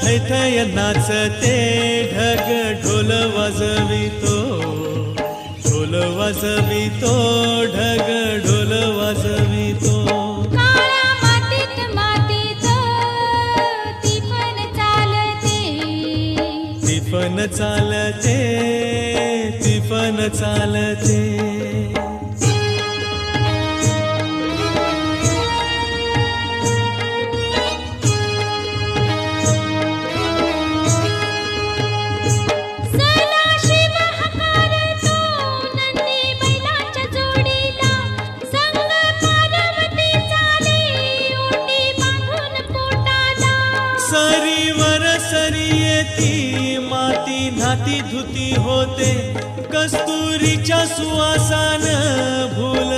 थै थै नाचते ढग ढोल वाजवितो, ढोल वाजवितो ढग ढोल वाजवितो. काळ्या मातीत मातीत तिफन चालते, तिफन चालते, तिफन चालते. सरीवर सरी येती माती नाती धुती होते, कस्तुरीच्या सुवासान भूल